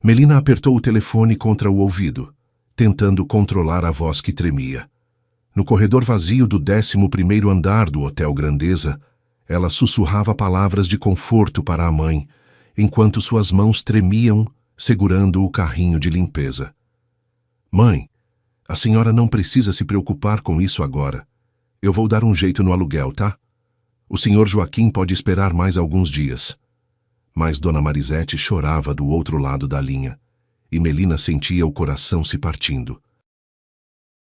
Melina apertou o telefone contra o ouvido, tentando controlar a voz que tremia. No corredor vazio do 11º andar do Hotel Grandeza, ela sussurrava palavras de conforto para a mãe, enquanto suas mãos tremiam, segurando o carrinho de limpeza. Mãe, a senhora não precisa se preocupar com isso agora. Eu vou dar um jeito no aluguel, tá? O senhor Joaquim pode esperar mais alguns dias. Mas Dona Marisete chorava do outro lado da linha, e Melina sentia o coração se partindo.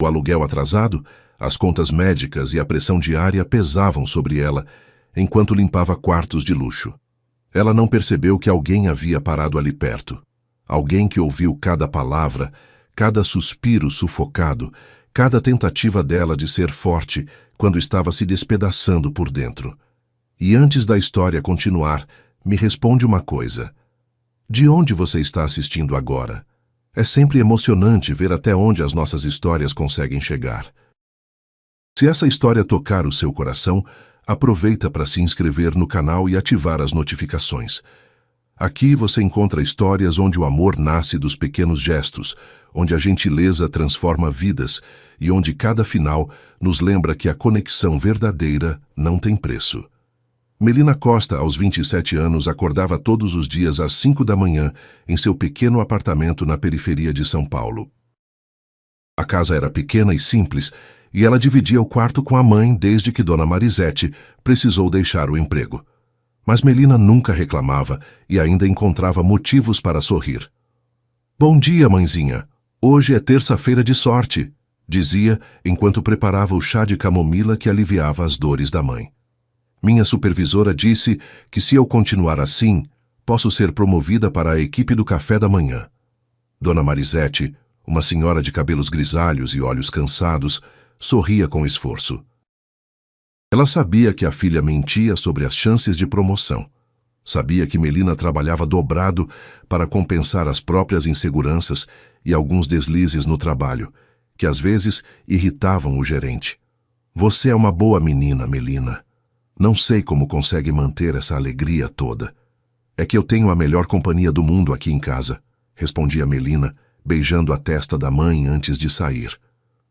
O aluguel atrasado, as contas médicas e a pressão diária pesavam sobre ela, enquanto limpava quartos de luxo. Ela não percebeu que alguém havia parado ali perto. Alguém que ouviu cada palavra, cada suspiro sufocado, cada tentativa dela de ser forte quando estava se despedaçando por dentro. E antes da história continuar, me responde uma coisa. De onde você está assistindo agora? É sempre emocionante ver até onde as nossas histórias conseguem chegar. Se essa história tocar o seu coração, aproveita para se inscrever no canal e ativar as notificações. Aqui você encontra histórias onde o amor nasce dos pequenos gestos, onde a gentileza transforma vidas e onde cada final nos lembra que a conexão verdadeira não tem preço. Melina Costa, aos 27 anos, acordava todos os dias às 5 da manhã em seu pequeno apartamento na periferia de São Paulo. A casa era pequena e simples, e ela dividia o quarto com a mãe desde que Dona Marisete precisou deixar o emprego. Mas Melina nunca reclamava e ainda encontrava motivos para sorrir. "Bom dia, mãezinha. Hoje é terça-feira de sorte", dizia enquanto preparava o chá de camomila que aliviava as dores da mãe. "Minha supervisora disse que se eu continuar assim, posso ser promovida para a equipe do café da manhã." Dona Marisete, uma senhora de cabelos grisalhos e olhos cansados, sorria com esforço. Ela sabia que a filha mentia sobre as chances de promoção. Sabia que Melina trabalhava dobrado para compensar as próprias inseguranças e alguns deslizes no trabalho, que às vezes irritavam o gerente. "Você é uma boa menina, Melina. Não sei como consegue manter essa alegria toda." "É que eu tenho a melhor companhia do mundo aqui em casa", respondia Melina, beijando a testa da mãe antes de sair.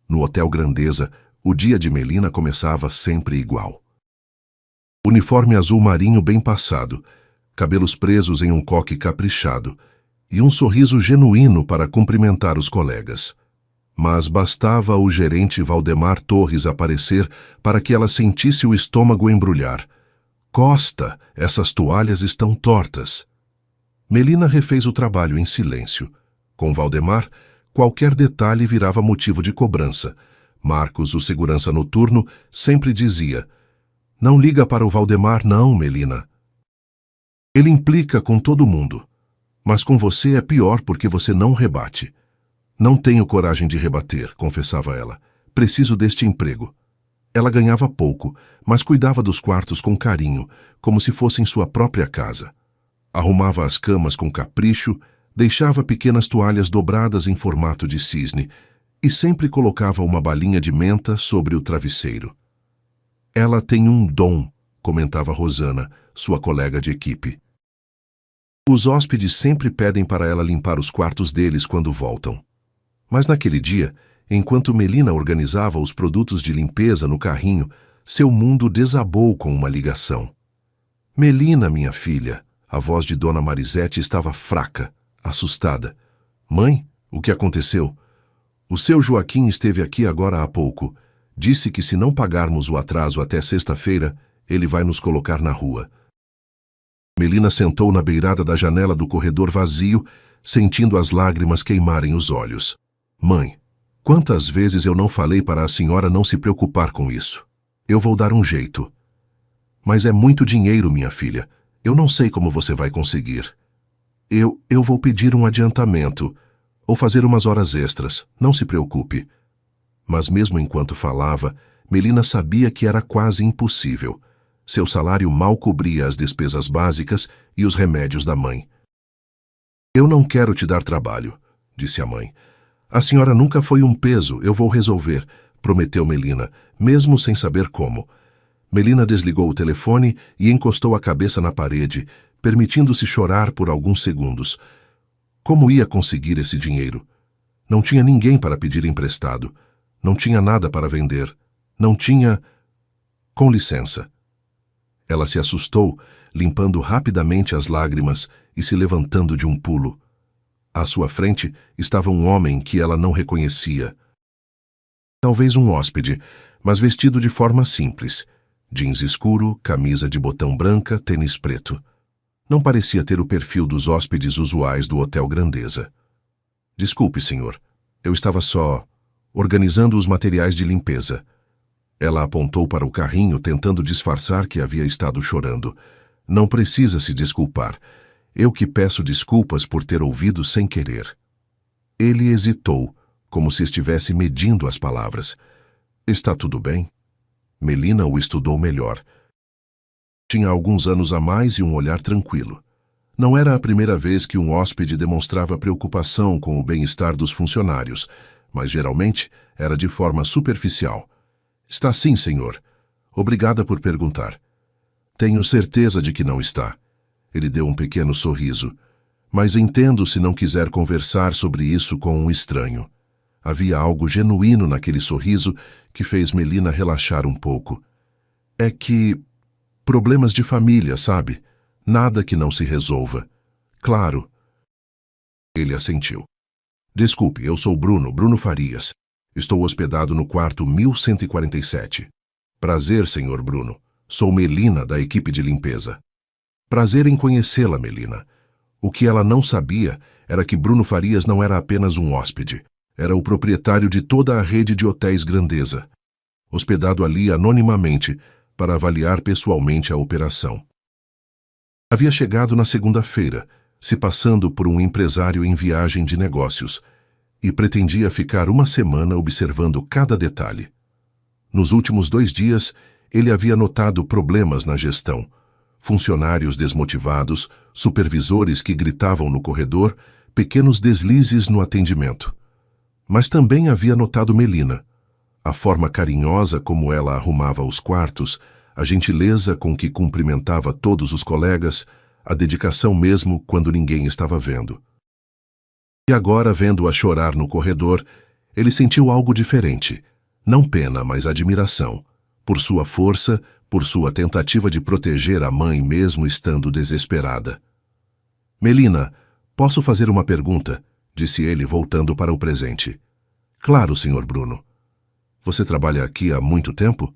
No Hotel Grandeza, o dia de Melina começava sempre igual. Uniforme azul marinho bem passado, cabelos presos em um coque caprichado e um sorriso genuíno para cumprimentar os colegas. Mas bastava o gerente Valdemar Torres aparecer para que ela sentisse o estômago embrulhar. "Costa, essas toalhas estão tortas." Melina refez o trabalho em silêncio. Com Valdemar, qualquer detalhe virava motivo de cobrança. Marcos, o segurança noturno, sempre dizia: "Não liga para o Valdemar não, Melina. Ele implica com todo mundo. Mas com você é pior porque você não rebate." "Não tenho coragem de rebater", confessava ela. "Preciso deste emprego." Ela ganhava pouco, mas cuidava dos quartos com carinho, como se fossem sua própria casa. Arrumava as camas com capricho, deixava pequenas toalhas dobradas em formato de cisne e sempre colocava uma balinha de menta sobre o travesseiro. "Ela tem um dom", comentava Rosana, sua colega de equipe. "Os hóspedes sempre pedem para ela limpar os quartos deles quando voltam." Mas naquele dia, enquanto Melina organizava os produtos de limpeza no carrinho, seu mundo desabou com uma ligação. "Melina, minha filha", a voz de Dona Marisete estava fraca, assustada. "Mãe, o que aconteceu?" "O seu Joaquim esteve aqui agora há pouco. Disse que se não pagarmos o atraso até sexta-feira, ele vai nos colocar na rua." Melina sentou na beirada da janela do corredor vazio, sentindo as lágrimas queimarem os olhos. "Mãe, quantas vezes eu não falei para a senhora não se preocupar com isso? Eu vou dar um jeito." "Mas é muito dinheiro, minha filha. Eu não sei como você vai conseguir." Eu vou pedir um adiantamento, ou fazer umas horas extras, não se preocupe." Mas mesmo enquanto falava, Melina sabia que era quase impossível. Seu salário mal cobria as despesas básicas e os remédios da mãe. "Eu não quero te dar trabalho", disse a mãe. "A senhora nunca foi um peso, eu vou resolver", prometeu Melina, mesmo sem saber como. Melina desligou o telefone e encostou a cabeça na parede, permitindo-se chorar por alguns segundos. Como ia conseguir esse dinheiro? Não tinha ninguém para pedir emprestado. Não tinha nada para vender. Não tinha... Com licença. Ela se assustou, limpando rapidamente as lágrimas e se levantando de um pulo. À sua frente estava um homem que ela não reconhecia. Talvez um hóspede, mas vestido de forma simples. Jeans escuro, camisa de botão branca, tênis preto. Não parecia ter o perfil dos hóspedes usuais do Hotel Grandeza. Desculpe, senhor. Eu estava só organizando os materiais de limpeza. Ela apontou para o carrinho, tentando disfarçar que havia estado chorando. Não precisa se desculpar. Eu que peço desculpas por ter ouvido sem querer. Ele hesitou, como se estivesse medindo as palavras. Está tudo bem? Melina o estudou melhor. Tinha alguns anos a mais e um olhar tranquilo. Não era a primeira vez que um hóspede demonstrava preocupação com o bem-estar dos funcionários, mas geralmente era de forma superficial. Está sim, senhor. Obrigada por perguntar. Tenho certeza de que não está. Ele deu um pequeno sorriso. Mas entendo se não quiser conversar sobre isso com um estranho. Havia algo genuíno naquele sorriso que fez Melina relaxar um pouco. É que... problemas de família, sabe? Nada que não se resolva. Claro. Ele assentiu. Desculpe, eu sou Bruno Farias. Estou hospedado no quarto 1147. Prazer, senhor Bruno. Sou Melina, da equipe de limpeza. Prazer em conhecê-la, Melina. O que ela não sabia era que Bruno Farias não era apenas um hóspede. Era o proprietário de toda a rede de hotéis Grandeza, hospedado ali anonimamente para avaliar pessoalmente a operação. Havia chegado na segunda-feira, se passando por um empresário em viagem de negócios, e pretendia ficar uma semana observando cada detalhe. Nos últimos 2 dias, ele havia notado problemas na gestão, funcionários desmotivados, supervisores que gritavam no corredor, pequenos deslizes no atendimento. Mas também havia notado Melina, a forma carinhosa como ela arrumava os quartos, a gentileza com que cumprimentava todos os colegas, a dedicação mesmo quando ninguém estava vendo. E agora, vendo-a chorar no corredor, ele sentiu algo diferente. Não pena, mas admiração. Por sua força, por sua tentativa de proteger a mãe mesmo estando desesperada. Melina, posso fazer uma pergunta? Disse ele, voltando para o presente. Claro, senhor Bruno. Você trabalha aqui há muito tempo?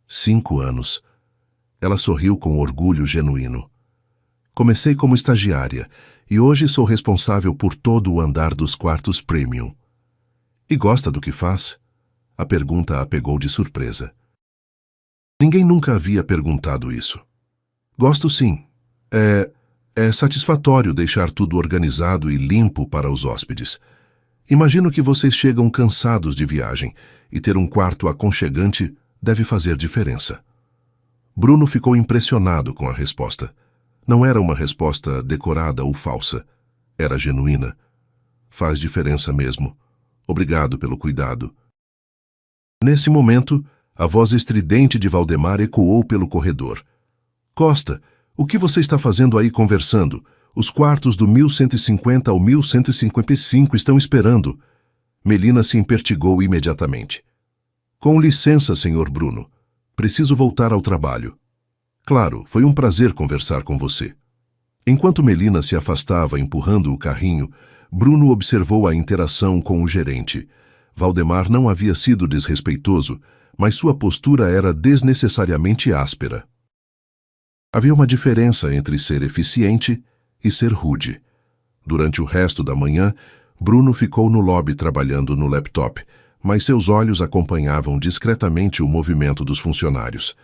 5 anos. Ela sorriu com orgulho genuíno. Comecei como estagiária e hoje sou responsável por todo o andar dos quartos premium. E gosta do que faz? A pergunta a pegou de surpresa. Ninguém nunca havia perguntado isso. Gosto sim. É satisfatório deixar tudo organizado e limpo para os hóspedes. Imagino que vocês chegam cansados de viagem e ter um quarto aconchegante deve fazer diferença. Bruno ficou impressionado com a resposta. Não era uma resposta decorada ou falsa. Era genuína. Faz diferença mesmo. Obrigado pelo cuidado. Nesse momento, a voz estridente de Valdemar ecoou pelo corredor. Costa, o que você está fazendo aí conversando? Os quartos do 1150 ao 1155 estão esperando. Melina se impertigou imediatamente. Com licença, senhor Bruno. Preciso voltar ao trabalho. Claro, foi um prazer conversar com você. Enquanto Melina se afastava empurrando o carrinho, Bruno observou a interação com o gerente. Valdemar não havia sido desrespeitoso, mas sua postura era desnecessariamente áspera. Havia uma diferença entre ser eficiente e ser rude. Durante o resto da manhã, Bruno ficou no lobby trabalhando no laptop, mas seus olhos acompanhavam discretamente o movimento dos funcionários.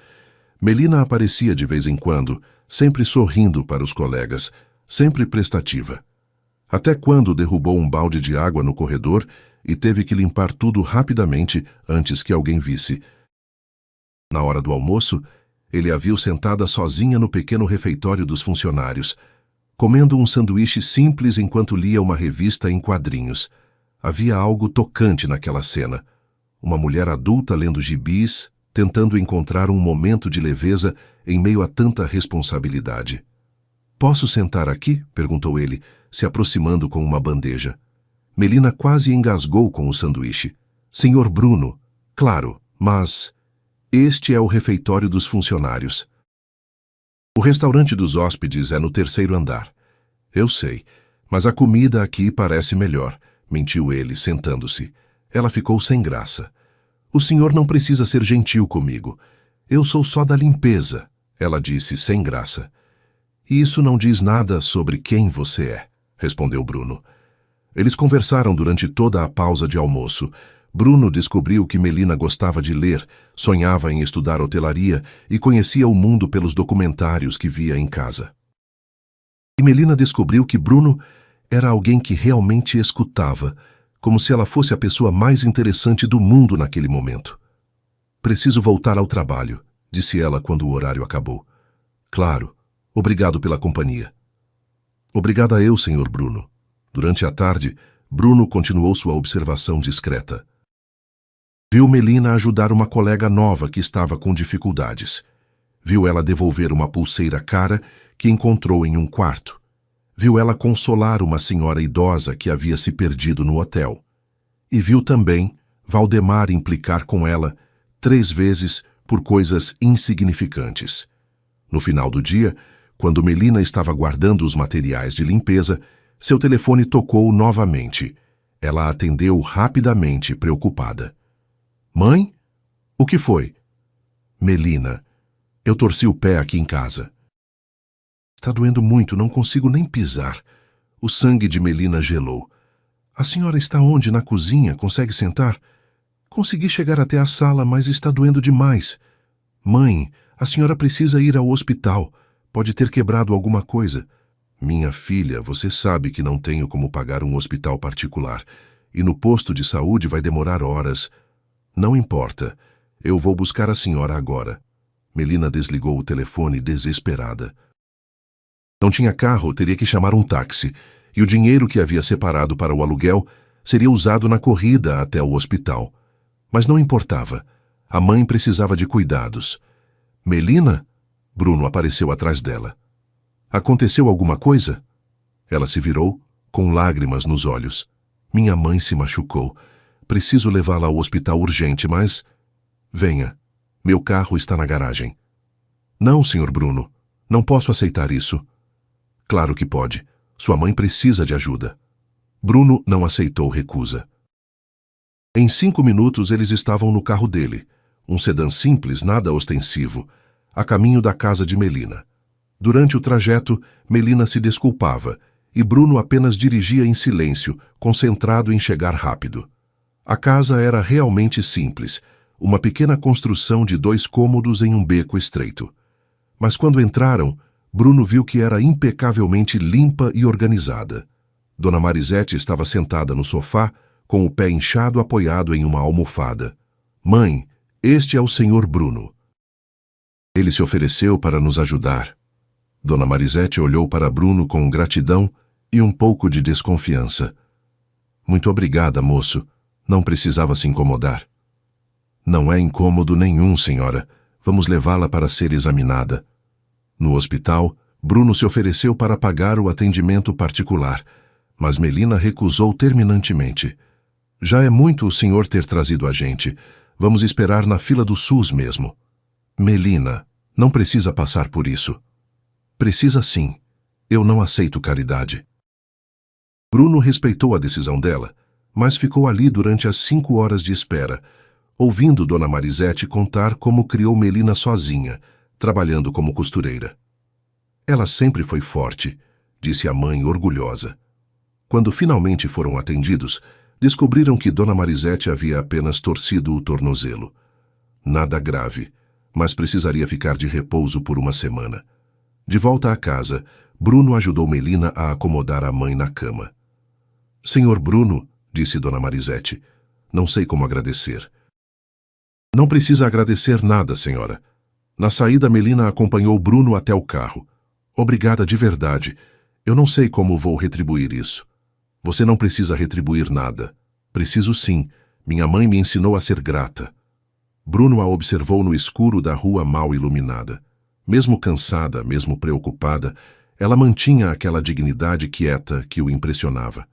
Melina aparecia de vez em quando, sempre sorrindo para os colegas, sempre prestativa. Até quando derrubou um balde de água no corredor e teve que limpar tudo rapidamente antes que alguém visse. Na hora do almoço, ele a viu sentada sozinha no pequeno refeitório dos funcionários, comendo um sanduíche simples enquanto lia uma revista em quadrinhos. Havia algo tocante naquela cena. Uma mulher adulta lendo gibis, tentando encontrar um momento de leveza em meio a tanta responsabilidade. "Posso sentar aqui?" perguntou ele, se aproximando com uma bandeja. Melina quase engasgou com o sanduíche. Senhor Bruno, claro, mas... Este é o refeitório dos funcionários. O restaurante dos hóspedes é no 3º andar. Eu sei, mas a comida aqui parece melhor, mentiu ele, sentando-se. Ela ficou sem graça. O senhor não precisa ser gentil comigo. Eu sou só da limpeza, ela disse sem graça. Isso não diz nada sobre quem você é, respondeu Bruno. Eles conversaram durante toda a pausa de almoço. Bruno descobriu que Melina gostava de ler, sonhava em estudar hotelaria e conhecia o mundo pelos documentários que via em casa. E Melina descobriu que Bruno era alguém que realmente escutava, como se ela fosse a pessoa mais interessante do mundo naquele momento. Preciso voltar ao trabalho, disse ela quando o horário acabou. Claro, obrigado pela companhia. Obrigada eu, senhor Bruno. Durante a tarde, Bruno continuou sua observação discreta. Viu Melina ajudar uma colega nova que estava com dificuldades. Viu ela devolver uma pulseira cara que encontrou em um quarto. Viu ela consolar uma senhora idosa que havia se perdido no hotel. E viu também Valdemar implicar com ela 3 vezes por coisas insignificantes. No final do dia, quando Melina estava guardando os materiais de limpeza, seu telefone tocou novamente. Ela atendeu rapidamente, preocupada. Mãe? O que foi? Melina, eu torci o pé aqui em casa. Está doendo muito, não consigo nem pisar. O sangue de Melina gelou. A senhora está onde? Na cozinha? Consegue sentar? Consegui chegar até a sala, mas está doendo demais. Mãe, a senhora precisa ir ao hospital. Pode ter quebrado alguma coisa. Minha filha, você sabe que não tenho como pagar um hospital particular. E no posto de saúde vai demorar horas. Não importa. Eu vou buscar a senhora agora. Melina desligou o telefone desesperada. Não tinha carro, teria que chamar um táxi. E o dinheiro que havia separado para o aluguel seria usado na corrida até o hospital. Mas não importava. A mãe precisava de cuidados. Melina? Bruno apareceu atrás dela. Aconteceu alguma coisa? Ela se virou, com lágrimas nos olhos. Minha mãe se machucou. Preciso levá-la ao hospital urgente, mas... Venha. Meu carro está na garagem. Não, senhor Bruno. Não posso aceitar isso. Claro que pode. Sua mãe precisa de ajuda. Bruno não aceitou recusa. Em 5 minutos eles estavam no carro dele, um sedã simples, nada ostensivo, a caminho da casa de Melina. Durante o trajeto, Melina se desculpava e Bruno apenas dirigia em silêncio, concentrado em chegar rápido. A casa era realmente simples, uma pequena construção de 2 cômodos em um beco estreito. Mas quando entraram, Bruno viu que era impecavelmente limpa e organizada. Dona Marisete estava sentada no sofá, com o pé inchado apoiado em uma almofada. Mãe, este é o senhor Bruno. Ele se ofereceu para nos ajudar. Dona Marisete olhou para Bruno com gratidão e um pouco de desconfiança. Muito obrigada, moço. Não precisava se incomodar. Não é incômodo nenhum, senhora. Vamos levá-la para ser examinada. No hospital, Bruno se ofereceu para pagar o atendimento particular, mas Melina recusou terminantemente. Já é muito o senhor ter trazido a gente. Vamos esperar na fila do SUS mesmo. Melina, não precisa passar por isso. Precisa sim. Eu não aceito caridade. Bruno respeitou a decisão dela, mas ficou ali durante as 5 horas de espera, ouvindo Dona Marisete contar como criou Melina sozinha, trabalhando como costureira. Ela sempre foi forte, disse a mãe orgulhosa. Quando finalmente foram atendidos, descobriram que Dona Marisete havia apenas torcido o tornozelo. Nada grave, mas precisaria ficar de repouso por uma semana. De volta à casa, Bruno ajudou Melina a acomodar a mãe na cama. Senhor Bruno, disse Dona Marisete, não sei como agradecer. Não precisa agradecer nada, senhora. Na saída, Melina acompanhou Bruno até o carro. Obrigada de verdade. Eu não sei como vou retribuir isso. Você não precisa retribuir nada. Preciso sim. Minha mãe me ensinou a ser grata. Bruno a observou no escuro da rua mal iluminada. Mesmo cansada, mesmo preocupada, ela mantinha aquela dignidade quieta que o impressionava.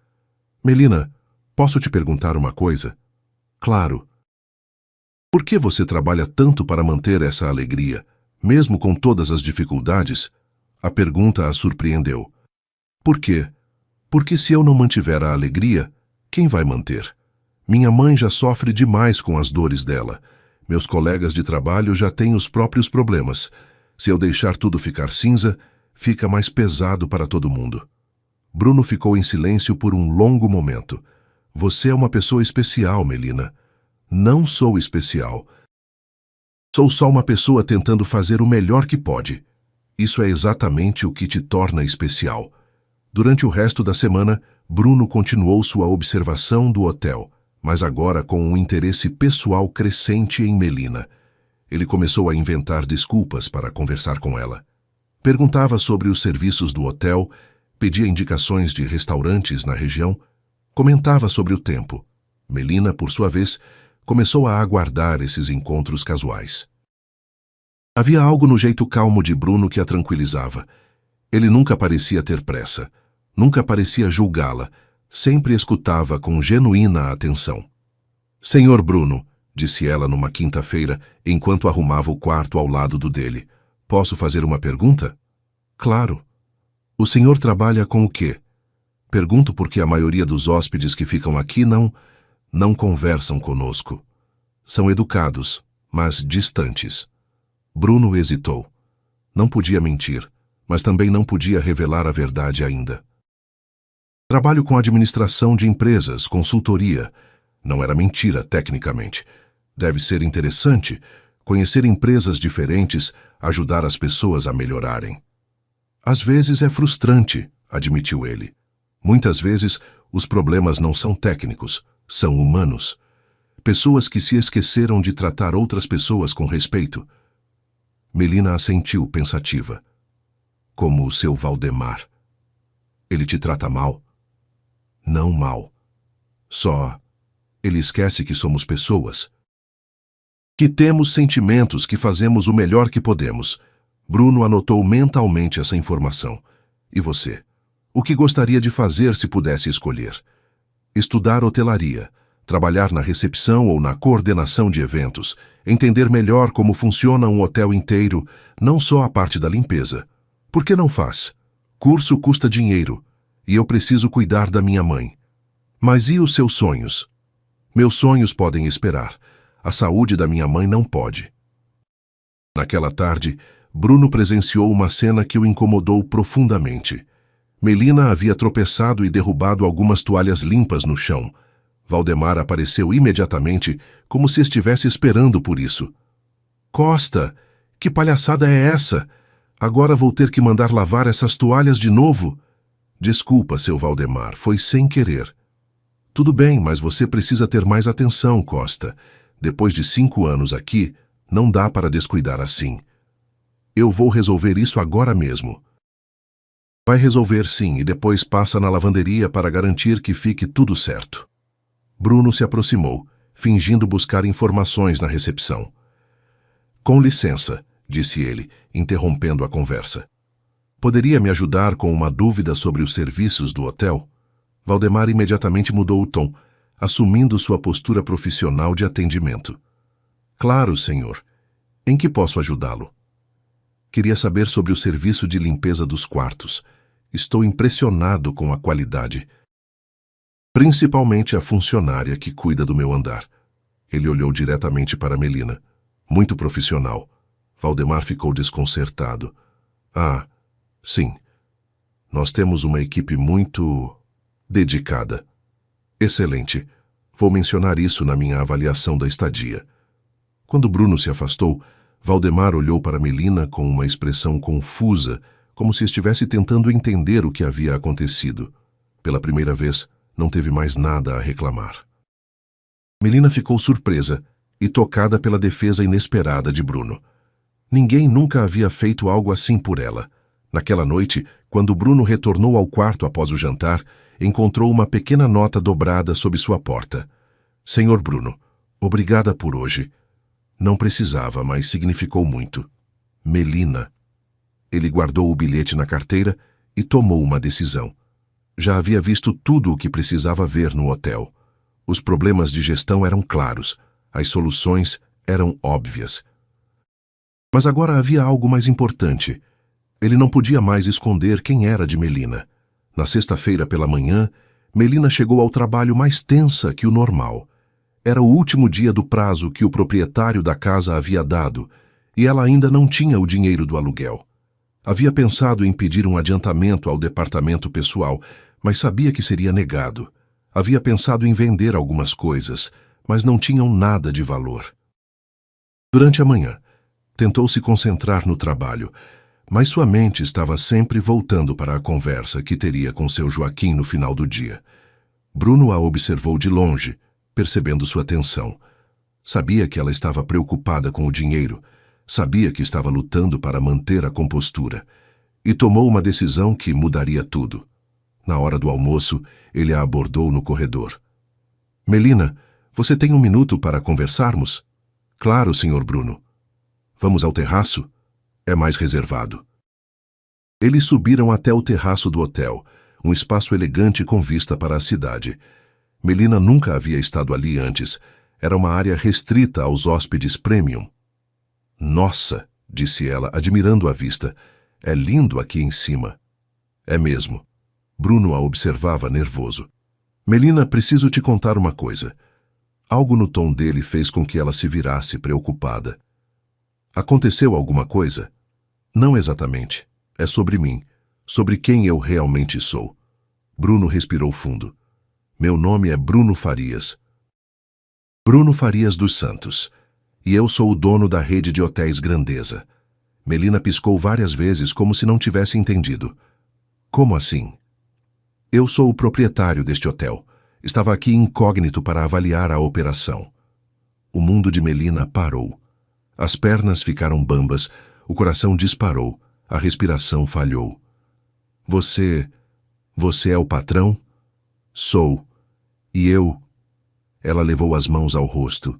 Melina, posso te perguntar uma coisa? Claro. Por que você trabalha tanto para manter essa alegria, mesmo com todas as dificuldades? A pergunta a surpreendeu. Por quê? Porque se eu não mantiver a alegria, quem vai manter? Minha mãe já sofre demais com as dores dela. Meus colegas de trabalho já têm os próprios problemas. Se eu deixar tudo ficar cinza, fica mais pesado para todo mundo. Bruno ficou em silêncio por um longo momento. Você é uma pessoa especial, Melina. Não sou especial. Sou só uma pessoa tentando fazer o melhor que pode. Isso é exatamente o que te torna especial. Durante o resto da semana, Bruno continuou sua observação do hotel, mas agora com um interesse pessoal crescente em Melina. Ele começou a inventar desculpas para conversar com ela. Perguntava sobre os serviços do hotel, pedia indicações de restaurantes na região, comentava sobre o tempo. Melina, por sua vez, começou a aguardar esses encontros casuais. Havia algo no jeito calmo de Bruno que a tranquilizava. Ele nunca parecia ter pressa, nunca parecia julgá-la, sempre escutava com genuína atenção. Senhor Bruno, disse ela numa quinta-feira, enquanto arrumava o quarto ao lado do dele, posso fazer uma pergunta? Claro. O senhor trabalha com o quê? Pergunto porque a maioria dos hóspedes que ficam aqui não conversam conosco. São educados, mas distantes. Bruno hesitou. Não podia mentir, mas também não podia revelar a verdade ainda. Trabalho com administração de empresas, consultoria. Não era mentira, tecnicamente. Deve ser interessante conhecer empresas diferentes, ajudar as pessoas a melhorarem. Às vezes é frustrante, admitiu ele. Muitas vezes os problemas não são técnicos, são humanos. Pessoas que se esqueceram de tratar outras pessoas com respeito. Melina assentiu pensativa. Como o seu Valdemar. Ele te trata mal? Não mal. Só ele esquece que somos pessoas. Que temos sentimentos, que fazemos o melhor que podemos. Bruno anotou mentalmente essa informação. E você? O que gostaria de fazer se pudesse escolher? Estudar hotelaria, trabalhar na recepção ou na coordenação de eventos, entender melhor como funciona um hotel inteiro, não só a parte da limpeza. Por que não faz? Curso custa dinheiro, e eu preciso cuidar da minha mãe. Mas e os seus sonhos? Meus sonhos podem esperar. A saúde da minha mãe não pode. Naquela tarde, Bruno presenciou uma cena que o incomodou profundamente. Melina havia tropeçado e derrubado algumas toalhas limpas no chão. Valdemar apareceu imediatamente, como se estivesse esperando por isso. Costa, que palhaçada é essa? Agora vou ter que mandar lavar essas toalhas de novo? Desculpa, seu Valdemar, foi sem querer. Tudo bem, mas você precisa ter mais atenção, Costa. Depois de 5 anos aqui, não dá para descuidar assim. Eu vou resolver isso agora mesmo. Vai resolver sim, e depois passa na lavanderia para garantir que fique tudo certo. Bruno se aproximou, fingindo buscar informações na recepção. Com licença, disse ele, interrompendo a conversa. Poderia me ajudar com uma dúvida sobre os serviços do hotel? Valdemar imediatamente mudou o tom, assumindo sua postura profissional de atendimento. Claro, senhor. Em que posso ajudá-lo? Queria saber sobre o serviço de limpeza dos quartos. Estou impressionado com a qualidade. Principalmente a funcionária que cuida do meu andar. Ele olhou diretamente para Melina. Muito profissional. Valdemar ficou desconcertado. Ah, sim. Nós temos uma equipe muito dedicada. Excelente. Vou mencionar isso na minha avaliação da estadia. Quando Bruno se afastou, Valdemar olhou para Melina com uma expressão confusa, como se estivesse tentando entender o que havia acontecido. Pela primeira vez, não teve mais nada a reclamar. Melina ficou surpresa e tocada pela defesa inesperada de Bruno. Ninguém nunca havia feito algo assim por ela. Naquela noite, quando Bruno retornou ao quarto após o jantar, encontrou uma pequena nota dobrada sob sua porta. Senhor Bruno, obrigada por hoje. Não precisava, mas significou muito. Melina. Ele guardou o bilhete na carteira e tomou uma decisão. Já havia visto tudo o que precisava ver no hotel. Os problemas de gestão eram claros, as soluções eram óbvias. Mas agora havia algo mais importante. Ele não podia mais esconder quem era de Melina. Na sexta-feira pela manhã, Melina chegou ao trabalho mais tensa que o normal. Era o último dia do prazo que o proprietário da casa havia dado, e ela ainda não tinha o dinheiro do aluguel. Havia pensado em pedir um adiantamento ao departamento pessoal, mas sabia que seria negado. Havia pensado em vender algumas coisas, mas não tinham nada de valor. Durante a manhã, tentou se concentrar no trabalho, mas sua mente estava sempre voltando para a conversa que teria com seu Joaquim no final do dia. Bruno a observou de longe, percebendo sua tensão. Sabia que ela estava preocupada com o dinheiro, sabia que estava lutando para manter a compostura, e tomou uma decisão que mudaria tudo. Na hora do almoço, ele a abordou no corredor. Melina, você tem 1 minuto para conversarmos? Claro, Sr. Bruno. Vamos ao terraço? É mais reservado. Eles subiram até o terraço do hotel, um espaço elegante com vista para a cidade. Melina nunca havia estado ali antes. Era uma área restrita aos hóspedes premium. Nossa, disse ela, admirando a vista. É lindo aqui em cima. É mesmo. Bruno a observava nervoso. Melina, preciso te contar uma coisa. Algo no tom dele fez com que ela se virasse preocupada. Aconteceu alguma coisa? Não exatamente. É sobre mim, sobre quem eu realmente sou. Bruno respirou fundo. Meu nome é Bruno Farias. Bruno Farias dos Santos. E eu sou o dono da rede de hotéis Grandeza. Melina piscou várias vezes como se não tivesse entendido. Como assim? Eu sou o proprietário deste hotel. Estava aqui incógnito para avaliar a operação. O mundo de Melina parou. As pernas ficaram bambas, o coração disparou, a respiração falhou. Você é o patrão? Sou. E eu? Ela levou as mãos ao rosto.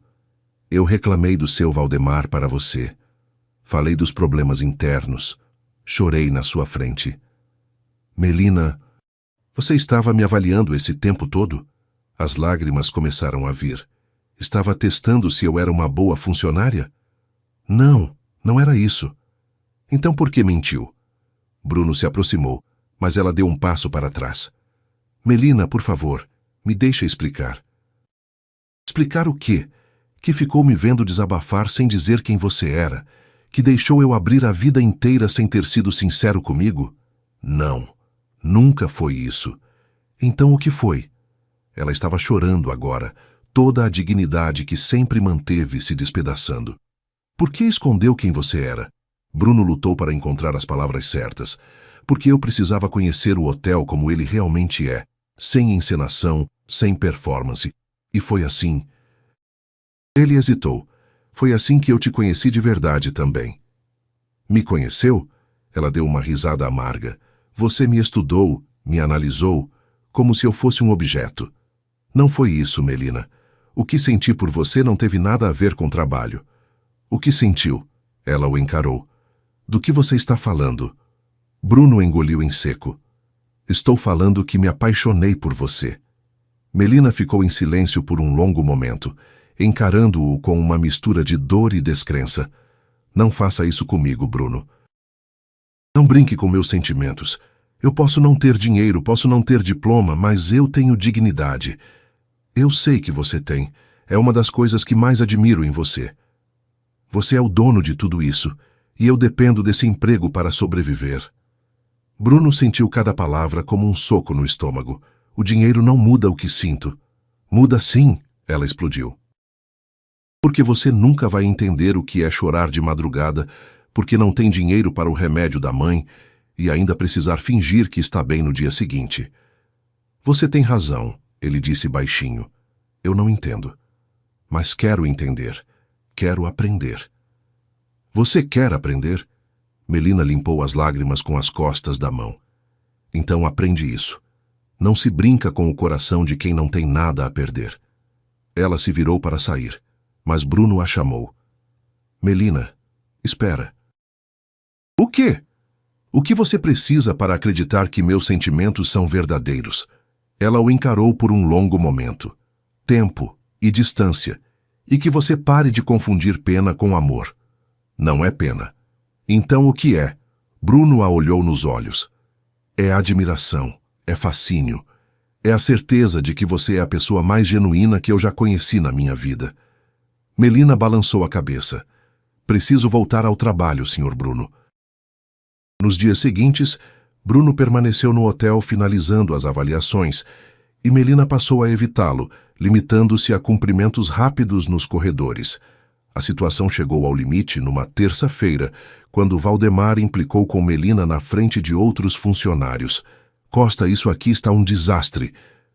Eu reclamei do seu Valdemar para você. Falei dos problemas internos. Chorei na sua frente. Melina, você estava me avaliando esse tempo todo? As lágrimas começaram a vir. Estava testando se eu era uma boa funcionária? Não, não era isso. Então por que mentiu? Bruno se aproximou, mas ela deu um passo para trás. Melina, por favor, me deixa explicar. Explicar o quê? Que ficou me vendo desabafar sem dizer quem você era? Que deixou eu abrir a vida inteira sem ter sido sincero comigo? Não, nunca foi isso. Então o que foi? Ela estava chorando agora, toda a dignidade que sempre manteve se despedaçando. Por que escondeu quem você era? Bruno lutou para encontrar as palavras certas. Porque eu precisava conhecer o hotel como ele realmente é, sem encenação, sem performance. E foi assim. Ele hesitou. Foi assim que eu te conheci de verdade também. Me conheceu? Ela deu uma risada amarga. Você me estudou, me analisou, como se eu fosse um objeto. Não foi isso, Melina. O que senti por você não teve nada a ver com trabalho. O que sentiu? Ela o encarou. Do que você está falando? Bruno engoliu em seco. Estou falando que me apaixonei por você. Melina ficou em silêncio por um longo momento, encarando-o com uma mistura de dor e descrença. Não faça isso comigo, Bruno. Não brinque com meus sentimentos. Eu posso não ter dinheiro, posso não ter diploma, mas eu tenho dignidade. Eu sei que você tem. É uma das coisas que mais admiro em você. Você é o dono de tudo isso, e eu dependo desse emprego para sobreviver. Bruno sentiu cada palavra como um soco no estômago. O dinheiro não muda o que sinto. Muda sim, ela explodiu. Porque você nunca vai entender o que é chorar de madrugada, porque não tem dinheiro para o remédio da mãe e ainda precisar fingir que está bem no dia seguinte. Você tem razão, ele disse baixinho. Eu não entendo. Mas quero entender. Quero aprender. Você quer aprender? Melina limpou as lágrimas com as costas da mão. Então aprende isso. Não se brinca com o coração de quem não tem nada a perder. Ela se virou para sair, mas Bruno a chamou. Melina, espera. O quê? O que você precisa para acreditar que meus sentimentos são verdadeiros? Ela o encarou por um longo momento. Tempo e distância. E que você pare de confundir pena com amor. Não é pena. Então o que é? Bruno a olhou nos olhos. É admiração, é fascínio. É a certeza de que você é a pessoa mais genuína que eu já conheci na minha vida. Melina balançou a cabeça. Preciso voltar ao trabalho, Sr. Bruno. Nos dias seguintes, Bruno permaneceu no hotel finalizando as avaliações e Melina passou a evitá-lo, limitando-se a cumprimentos rápidos nos corredores. A situação chegou ao limite numa terça-feira, quando Valdemar implicou com Melina na frente de outros funcionários. Costa, isso aqui está um desastre.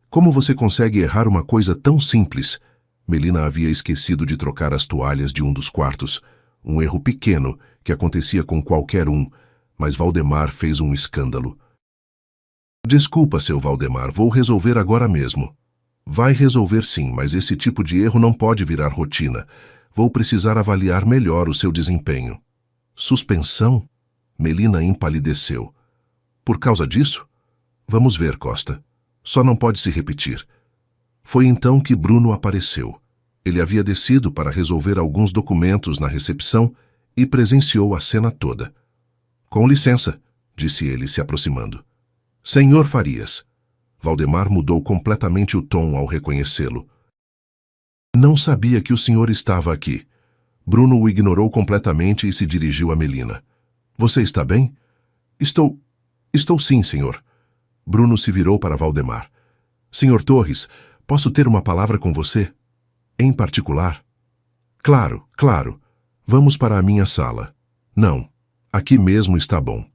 Como você consegue errar uma coisa tão simples? Melina havia esquecido de trocar as toalhas de um dos quartos. Um erro pequeno, que acontecia com qualquer um, mas Valdemar fez um escândalo. Desculpa, seu Valdemar, vou resolver agora mesmo. Vai resolver sim, mas esse tipo de erro não pode virar rotina. Vou precisar avaliar melhor o seu desempenho. Suspensão? Melina empalideceu. Por causa disso? Vamos ver, Costa. Só não pode se repetir. Foi então que Bruno apareceu. Ele havia descido para resolver alguns documentos na recepção e presenciou a cena toda. Com licença, disse ele, se aproximando. Senhor Farias. Valdemar mudou completamente o tom ao reconhecê-lo. Não sabia que o senhor estava aqui. Bruno o ignorou completamente e se dirigiu a Melina. Você está bem? Estou sim, senhor. Bruno se virou para Valdemar. Senhor Torres, posso ter uma palavra com você? Em particular? Claro, claro. Vamos para a minha sala. Não, aqui mesmo está bom.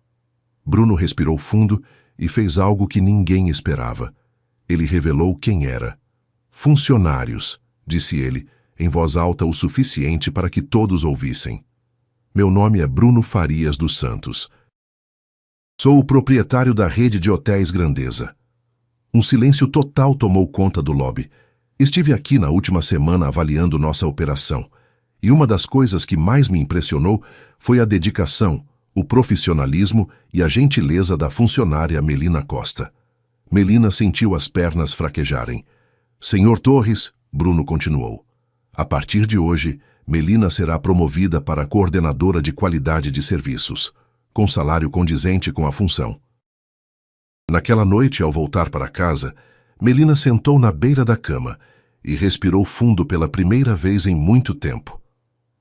Bruno respirou fundo e fez algo que ninguém esperava. Ele revelou quem era. Funcionários, disse ele, em voz alta o suficiente para que todos ouvissem. Meu nome é Bruno Farias dos Santos. Sou o proprietário da rede de hotéis Grandeza. Um silêncio total tomou conta do lobby. Estive aqui na última semana avaliando nossa operação, e uma das coisas que mais me impressionou foi a dedicação, o profissionalismo e a gentileza da funcionária Melina Costa. Melina sentiu as pernas fraquejarem. Senhor Torres, Bruno continuou. A partir de hoje, Melina será promovida para coordenadora de qualidade de serviços, com salário condizente com a função. Naquela noite, ao voltar para casa, Melina sentou na beira da cama e respirou fundo pela primeira vez em muito tempo.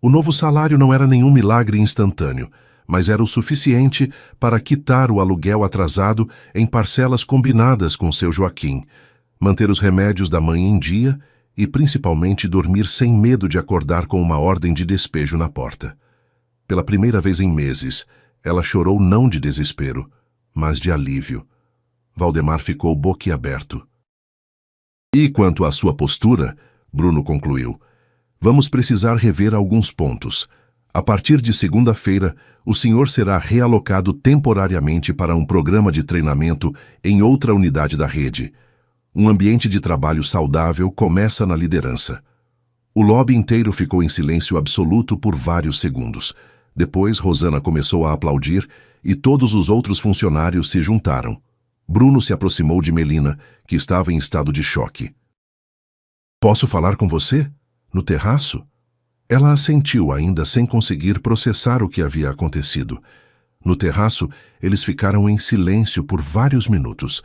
O novo salário não era nenhum milagre instantâneo, mas era o suficiente para quitar o aluguel atrasado em parcelas combinadas com seu Joaquim, manter os remédios da mãe em dia e, principalmente, dormir sem medo de acordar com uma ordem de despejo na porta. Pela primeira vez em meses, ela chorou não de desespero, mas de alívio. Valdemar ficou boquiaberto. E quanto à sua postura, Bruno concluiu, vamos precisar rever alguns pontos. A partir de segunda-feira, o senhor será realocado temporariamente para um programa de treinamento em outra unidade da rede. Um ambiente de trabalho saudável começa na liderança. O lobby inteiro ficou em silêncio absoluto por vários segundos. Depois, Rosana começou a aplaudir e todos os outros funcionários se juntaram. Bruno se aproximou de Melina, que estava em estado de choque. Posso falar com você? No terraço? Ela assentiu ainda sem conseguir processar o que havia acontecido. No terraço, eles ficaram em silêncio por vários minutos.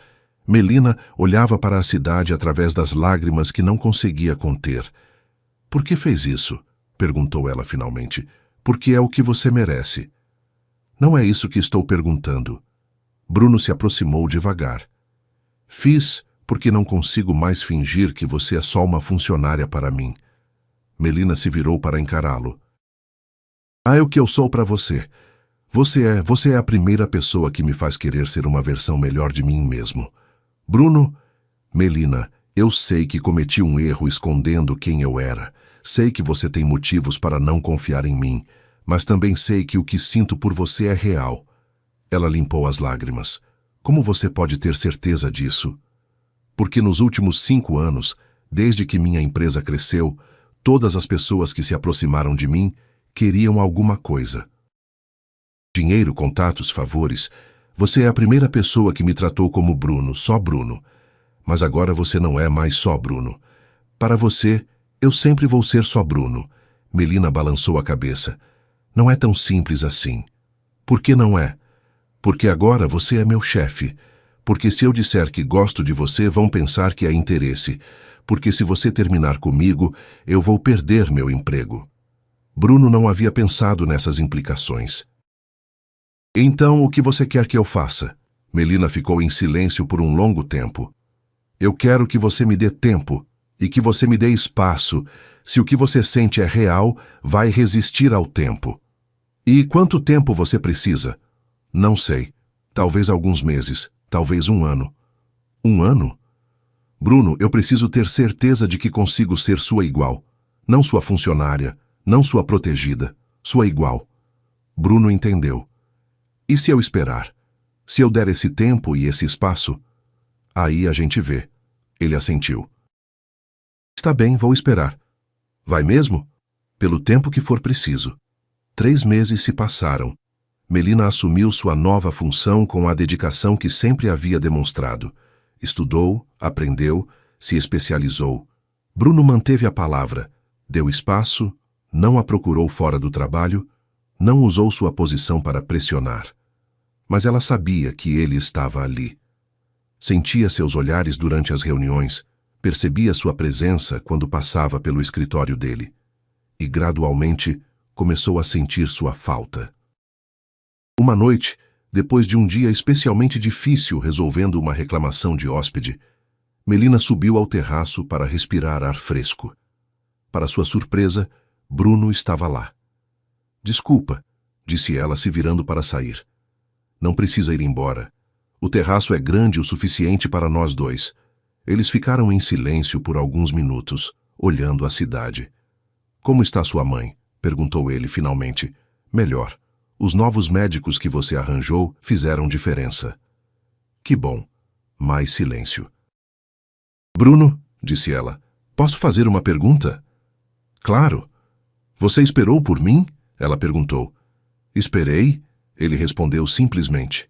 Melina olhava para a cidade através das lágrimas que não conseguia conter. Por que fez isso? Perguntou ela finalmente. Porque é o que você merece. Não é isso que estou perguntando. Bruno se aproximou devagar. Fiz porque não consigo mais fingir que você é só uma funcionária para mim. Melina se virou para encará-lo. É o que eu sou para você. Você é a primeira pessoa que me faz querer ser uma versão melhor de mim mesmo. Bruno, Melina, eu sei que cometi um erro escondendo quem eu era. Sei que você tem motivos para não confiar em mim, mas também sei que o que sinto por você é real. Ela limpou as lágrimas. Como você pode ter certeza disso? Porque nos últimos 5 anos, desde que minha empresa cresceu, todas as pessoas que se aproximaram de mim queriam alguma coisa. Dinheiro, contatos, favores. Você é a primeira pessoa que me tratou como Bruno, só Bruno. Mas agora você não é mais só Bruno. Para você, eu sempre vou ser só Bruno. Melina balançou a cabeça. Não é tão simples assim. Por que não é? Porque agora você é meu chefe. Porque se eu disser que gosto de você, vão pensar que é interesse. Porque se você terminar comigo, eu vou perder meu emprego. Bruno não havia pensado nessas implicações. Então, o que você quer que eu faça? Melina ficou em silêncio por um longo tempo. Eu quero que você me dê tempo e que você me dê espaço. Se o que você sente é real, vai resistir ao tempo. E quanto tempo você precisa? Não sei. Talvez alguns meses, talvez um ano. Um ano? Bruno, eu preciso ter certeza de que consigo ser sua igual. Não sua funcionária, não sua protegida, sua igual. Bruno entendeu. E se eu esperar? Se eu der esse tempo e esse espaço? Aí a gente vê. Ele assentiu. Está bem, vou esperar. Vai mesmo? Pelo tempo que for preciso. 3 meses se passaram. Melina assumiu sua nova função com a dedicação que sempre havia demonstrado. Estudou, aprendeu, se especializou. Bruno manteve a palavra, deu espaço, não a procurou fora do trabalho, não usou sua posição para pressionar. Mas ela sabia que ele estava ali. Sentia seus olhares durante as reuniões, percebia sua presença quando passava pelo escritório dele. E, gradualmente, começou a sentir sua falta. Uma noite, depois de um dia especialmente difícil resolvendo uma reclamação de hóspede, Melina subiu ao terraço para respirar ar fresco. Para sua surpresa, Bruno estava lá. Desculpa, disse ela se virando para sair. Não precisa ir embora. O terraço é grande o suficiente para nós dois. Eles ficaram em silêncio por alguns minutos, olhando a cidade. Como está sua mãe? Perguntou ele finalmente. Melhor. Os novos médicos que você arranjou fizeram diferença. Que bom. Mais silêncio. Bruno, disse ela, posso fazer uma pergunta? Claro. Você esperou por mim? Ela perguntou. Esperei, ele respondeu simplesmente.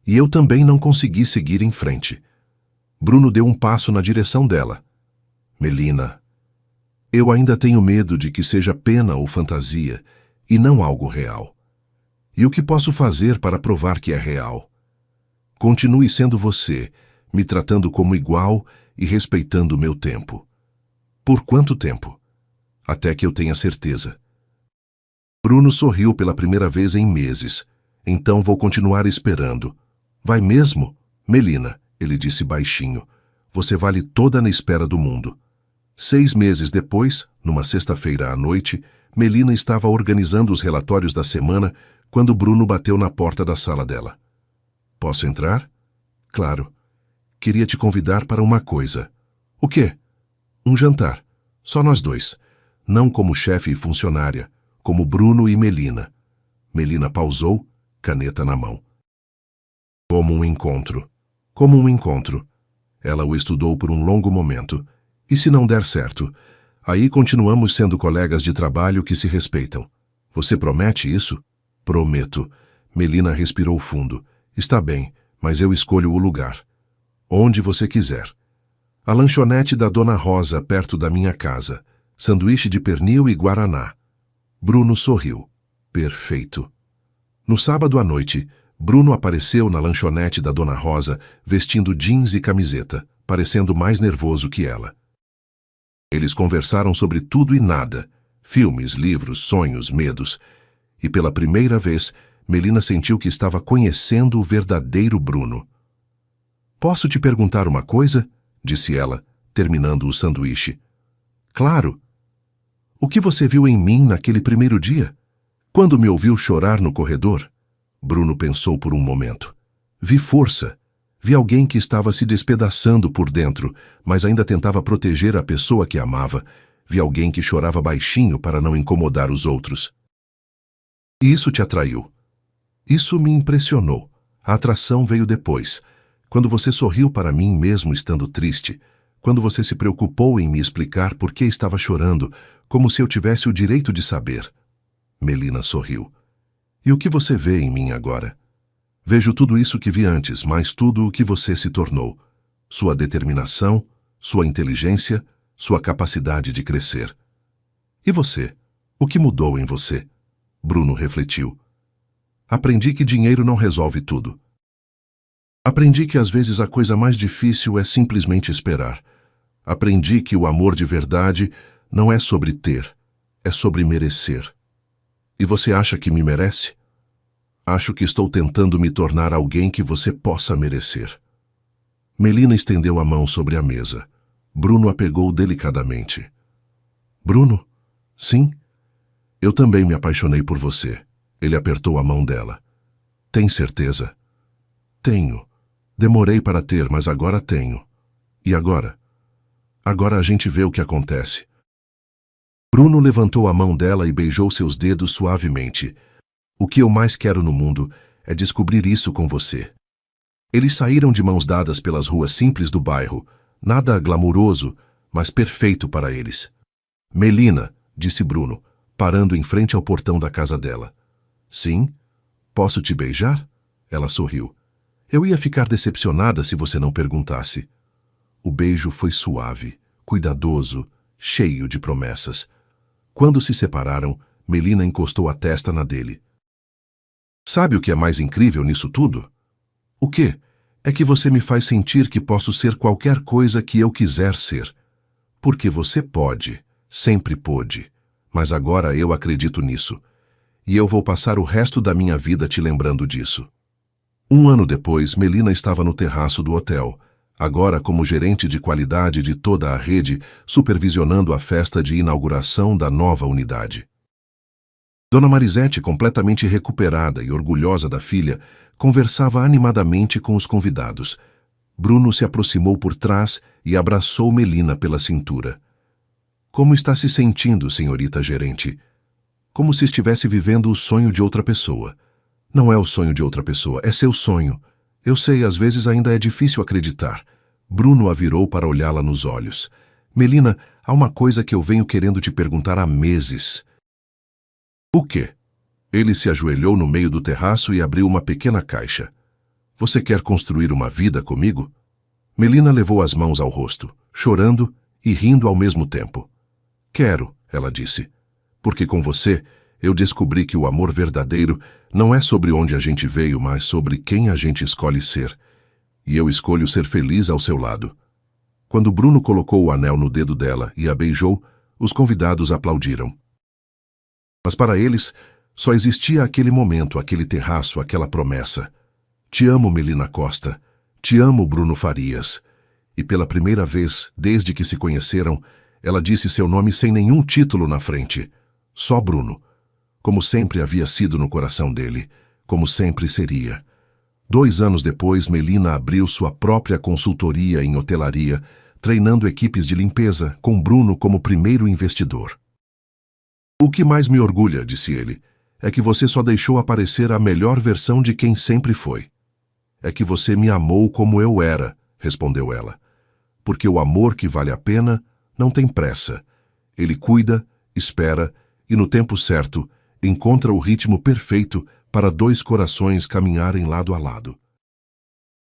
E eu também não consegui seguir em frente. Bruno deu um passo na direção dela. Melina, eu ainda tenho medo de que seja pena ou fantasia, e não algo real. E o que posso fazer para provar que é real? Continue sendo você, me tratando como igual e respeitando o meu tempo. Por quanto tempo? Até que eu tenha certeza. Bruno sorriu pela primeira vez em meses. Então vou continuar esperando. Vai mesmo? Melina, ele disse baixinho. Você vale toda na espera do mundo. 6 meses depois, numa sexta-feira à noite, Melina estava organizando os relatórios da semana quando Bruno bateu na porta da sala dela. Posso entrar? Claro. Queria te convidar para uma coisa. O quê? Um jantar. Só nós dois. Não como chefe e funcionária, como Bruno e Melina. Melina pausou, caneta na mão. Como um encontro. Como um encontro. Ela o estudou por um longo momento. E se não der certo? Aí continuamos sendo colegas de trabalho que se respeitam. Você promete isso? Prometo. Melina respirou fundo. Está bem, mas eu escolho o lugar. Onde você quiser. A lanchonete da Dona Rosa, perto da minha casa. Sanduíche de pernil e guaraná. Bruno sorriu. Perfeito. No sábado à noite, Bruno apareceu na lanchonete da Dona Rosa, vestindo jeans e camiseta, parecendo mais nervoso que ela. Eles conversaram sobre tudo e nada, filmes, livros, sonhos, medos, e pela primeira vez, Melina sentiu que estava conhecendo o verdadeiro Bruno. Posso te perguntar uma coisa? Disse ela, terminando o sanduíche. Claro. O que você viu em mim naquele primeiro dia? Quando me ouviu chorar no corredor? Bruno pensou por um momento. Vi força. Vi alguém que estava se despedaçando por dentro, mas ainda tentava proteger a pessoa que amava. Vi alguém que chorava baixinho para não incomodar os outros. E isso te atraiu? Isso me impressionou. A atração veio depois, quando você sorriu para mim mesmo estando triste, quando você se preocupou em me explicar por que estava chorando, como se eu tivesse o direito de saber. Melina sorriu. E o que você vê em mim agora? Vejo tudo isso que vi antes, mais tudo o que você se tornou. Sua determinação, sua inteligência, sua capacidade de crescer. E você? O que mudou em você? Bruno refletiu. Aprendi que dinheiro não resolve tudo. Aprendi que às vezes a coisa mais difícil é simplesmente esperar. Aprendi que o amor de verdade não é sobre ter, é sobre merecer. E você acha que me merece? Acho que estou tentando me tornar alguém que você possa merecer. Melina estendeu a mão sobre a mesa. Bruno a pegou delicadamente. Bruno? Sim? Eu também me apaixonei por você. Ele apertou a mão dela. Tem certeza? Tenho. Demorei para ter, mas agora tenho. E agora? Agora a gente vê o que acontece. Bruno levantou a mão dela e beijou seus dedos suavemente. O que eu mais quero no mundo é descobrir isso com você. Eles saíram de mãos dadas pelas ruas simples do bairro, nada glamuroso, mas perfeito para eles. Melina, disse Bruno, parando em frente ao portão da casa dela. Sim? Posso te beijar? Ela sorriu. Eu ia ficar decepcionada se você não perguntasse. O beijo foi suave, cuidadoso, cheio de promessas. Quando se separaram, Melina encostou a testa na dele. Sabe o que é mais incrível nisso tudo? O quê? É que você me faz sentir que posso ser qualquer coisa que eu quiser ser. Porque você pode, sempre pôde. Mas agora eu acredito nisso. E eu vou passar o resto da minha vida te lembrando disso. 1 ano depois, Melina estava no terraço do hotel, agora como gerente de qualidade de toda a rede, supervisionando a festa de inauguração da nova unidade. Dona Marisete, completamente recuperada e orgulhosa da filha, conversava animadamente com os convidados. Bruno se aproximou por trás e abraçou Melina pela cintura. Como está se sentindo, senhorita gerente? Como se estivesse vivendo o sonho de outra pessoa. Não é o sonho de outra pessoa, é seu sonho. Eu sei, às vezes ainda é difícil acreditar. Bruno a virou para olhá-la nos olhos. Melina, há uma coisa que eu venho querendo te perguntar há meses. O quê? Ele se ajoelhou no meio do terraço e abriu uma pequena caixa. Você quer construir uma vida comigo? Melina levou as mãos ao rosto, chorando e rindo ao mesmo tempo. Quero, ela disse, porque com você eu descobri que o amor verdadeiro não é sobre onde a gente veio, mas sobre quem a gente escolhe ser. E eu escolho ser feliz ao seu lado. Quando Bruno colocou o anel no dedo dela e a beijou, os convidados aplaudiram. Mas para eles, só existia aquele momento, aquele terraço, aquela promessa. Te amo, Melina Costa. Te amo, Bruno Farias. E pela primeira vez, desde que se conheceram, ela disse seu nome sem nenhum título na frente. Só Bruno. Como sempre havia sido no coração dele. Como sempre seria. 2 anos depois, Melina abriu sua própria consultoria em hotelaria, treinando equipes de limpeza, com Bruno como primeiro investidor. O que mais me orgulha, disse ele, é que você só deixou aparecer a melhor versão de quem sempre foi. É que você me amou como eu era, respondeu ela. Porque o amor que vale a pena não tem pressa. Ele cuida, espera e, no tempo certo, encontra o ritmo perfeito para 2 corações caminharem lado a lado.